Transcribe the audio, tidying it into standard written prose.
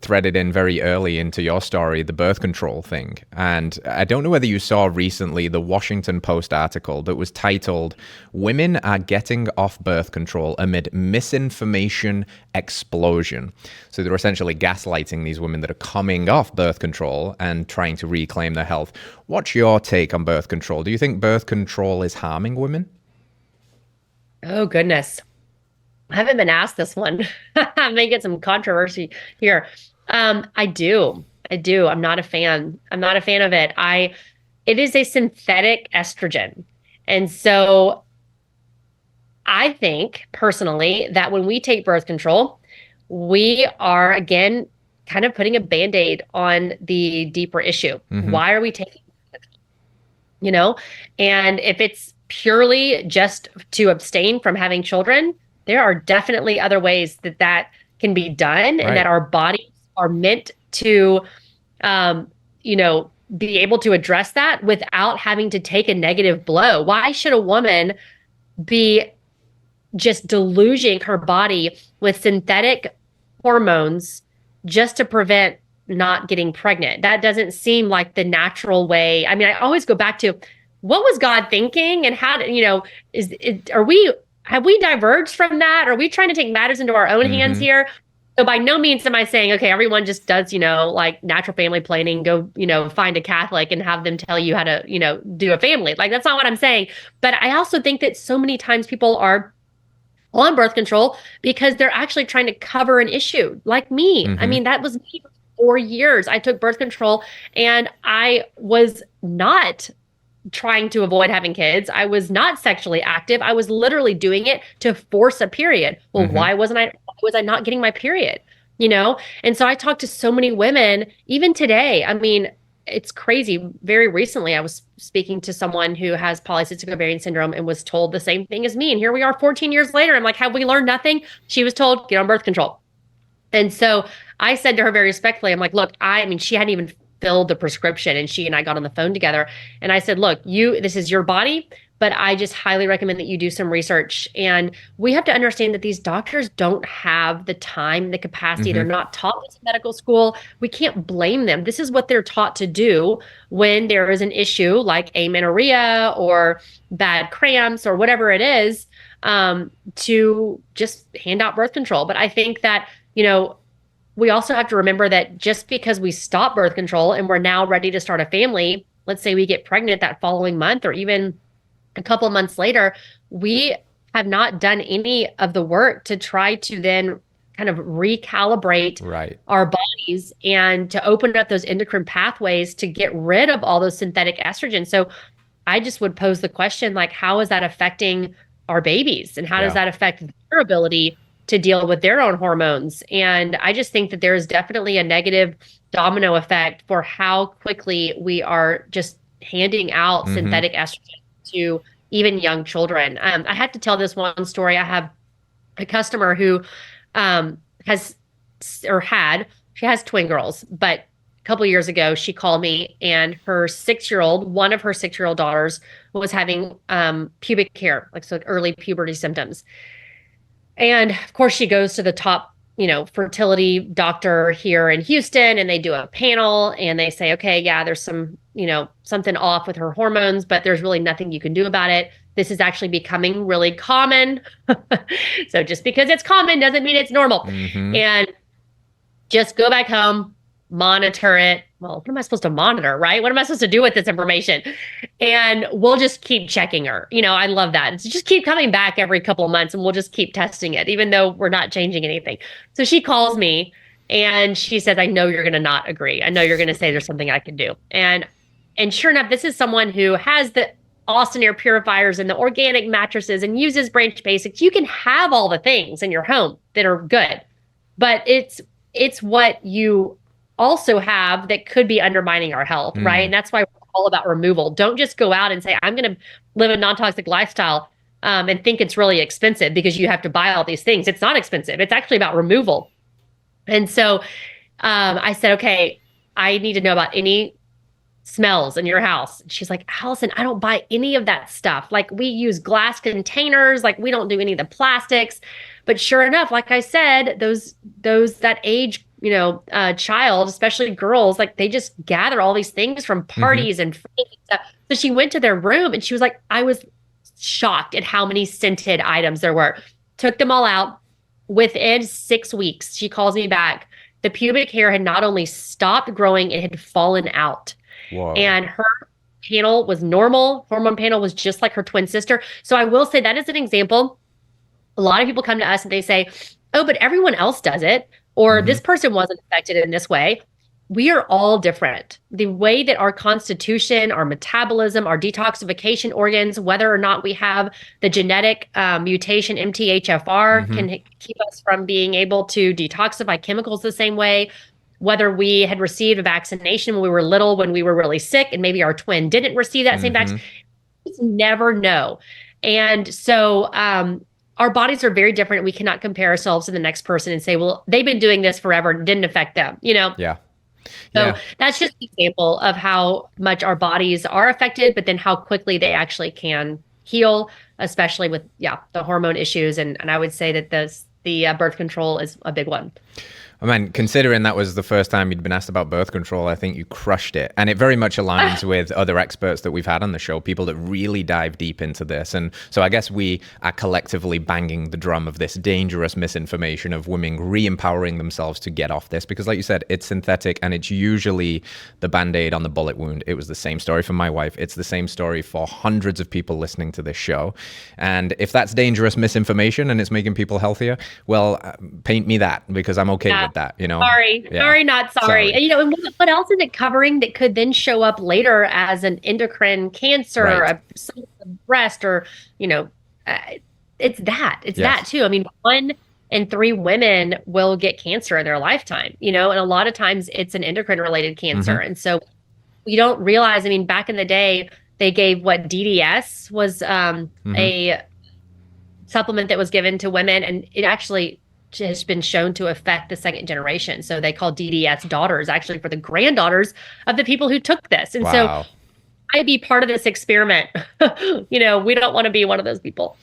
threaded in very early into your story, the birth control thing. And I don't know whether you saw recently the Washington Post article that was titled, "Women Are Getting Off Birth Control Amid Misinformation Explosion." So they're essentially gaslighting these women that are coming off birth control and trying to reclaim their health. What's your take on birth control? Do you think birth control is harming women? Oh, goodness. I haven't been asked this one. I may get some controversy here. I do. I do. I'm not a fan. I'm not a fan of it. It is a synthetic estrogen. And so I think personally that when we take birth control, we are again kind of putting a band-aid on the deeper issue. Mm-hmm. Why are we taking, you know? And if it's purely just to abstain from having children, there are definitely other ways that that can be done, and Right. that our bodies are meant to, you know, be able to address that without having to take a negative blow. Why should a woman be just deluging her body with synthetic hormones just to prevent not getting pregnant? That doesn't seem like the natural way. I mean, I always go back to, what was God thinking, and how did, have we diverged from that? Are we trying to take matters into our own hands Mm-hmm. here? So by no means am I saying, okay, everyone just does, like natural family planning, go, find a Catholic and have them tell you how to, do a family. Like, that's not what I'm saying. But I also think that so many times people are on birth control because they're actually trying to cover an issue, like me. I Mm-hmm. mean, that was me for 4 years. I took birth control and I was not trying to avoid having kids. I was not sexually active. I was literally doing it to force a period. Well, Mm-hmm. why was I not getting my period? And so I talked to so many women, even today. I mean, it's crazy. Very recently, I was speaking to someone who has polycystic ovarian syndrome and was told the same thing as me. And here we are 14 years later. I'm like, have we learned nothing? She was told, get on birth control. And so I said to her very respectfully, I'm like, look, I mean, she hadn't even filled the prescription, and she and I got on the phone together. And I said, look, this is your body, but I just highly recommend that you do some research. And we have to understand that these doctors don't have the time, the capacity. They're Mm-hmm. not taught this in medical school. We can't blame them. This is what they're taught to do when there is an issue like amenorrhea or bad cramps or whatever it is, to just hand out birth control. But I think that, we also have to remember that just because we stop birth control and we're now ready to start a family, let's say we get pregnant that following month or even a couple months later, we have not done any of the work to try to then kind of recalibrate Right. our bodies and to open up those endocrine pathways to get rid of all those synthetic estrogens. So I just would pose the question, like, how is that affecting our babies, and how does Yeah. that affect their ability to deal with their own hormones? And I just think that there is definitely a negative domino effect for how quickly we are just handing out Mm-hmm. synthetic estrogen to even young children. I have to tell this one story. I have a customer who has or had, she has twin girls, but a couple of years ago, she called me, and one of her 6-year-old daughters was having pubic hair, like, so early puberty symptoms. And of course, she goes to the top, fertility doctor here in Houston, and they do a panel and they say, okay, yeah, there's some, something off with her hormones, but there's really nothing you can do about it. This is actually becoming really common. So just because it's common doesn't mean it's normal. Mm-hmm. And just go back home, monitor it. Well, what am I supposed to monitor, right? What am I supposed to do with this information? And we'll just keep checking her. I love that. It's just keep coming back every couple of months, and we'll just keep testing it, even though we're not changing anything. So she calls me and she says, I know you're going to not agree. I know you're going to say there's something I can do. And sure enough, this is someone who has the Austin air purifiers and the organic mattresses and uses Branch Basics. You can have all the things in your home that are good, but it's what you also have that could be undermining our health, right? Mm. And that's why we're all about removal. Don't just go out and say, I'm going to live a non-toxic lifestyle, and think it's really expensive because you have to buy all these things. It's not expensive. It's actually about removal. And so I said, okay, I need to know about any smells in your house. She's like, Allison, I don't buy any of that stuff. Like, we use glass containers. Like, we don't do any of the plastics. But sure enough, like I said, that age child, especially girls, like they just gather all these things from Hmm. parties and friends and stuff. So she went to their room and she was like, I was shocked at how many scented items there were. Took them all out. Within 6 weeks, she calls me back. The pubic hair had not only stopped growing, it had fallen out. Whoa. And her panel was normal. Hormone panel was just like her twin sister. So I will say that is an example. A lot of people come to us and they say, oh, but everyone else does it, or Hmm. this person wasn't affected in this way. We are all different. The way that our constitution, our metabolism, our detoxification organs, whether or not we have the genetic mutation MTHFR, Hmm. can keep us from being able to detoxify chemicals the same way. Whether we had received a vaccination when we were little, when we were really sick, and maybe our twin didn't receive that same vaccine, Hmm. just never know. And so our bodies are very different. We cannot compare ourselves to the next person and say, well, they've been doing this forever and didn't affect them. Yeah. So Yeah. that's just an example of how much our bodies are affected, but then how quickly they actually can heal, especially with, yeah, the hormone issues. And I would say that the birth control is a big one. I mean, considering that was the first time you'd been asked about birth control, I think you crushed it. And it very much aligns with other experts that we've had on the show, people that really dive deep into this. And so I guess we are collectively banging the drum of this dangerous misinformation of women re-empowering themselves to get off this. Because like you said, it's synthetic and it's usually the band-aid on the bullet wound. It was the same story for my wife. It's the same story for hundreds of people listening to this show. And if that's dangerous misinformation and it's making people healthier, well, paint me that because I'm okay Yeah. with that. Sorry, Yeah. sorry, not sorry. Sorry. And what else is it covering that could then show up later as an endocrine cancer, Right. a breast, or you know, uh, it's that Yes. too. I mean, 1 in 3 women will get cancer in their lifetime, and a lot of times it's an endocrine related cancer. Hmm. And so we don't realize. I mean, back in the day, they gave what DDS was Hmm. a supplement that was given to women, and it actually has been shown to affect the second generation. So they call DDS daughters actually for the granddaughters of the people who took this. And so Wow. I'd be part of this experiment. We don't want to be one of those people.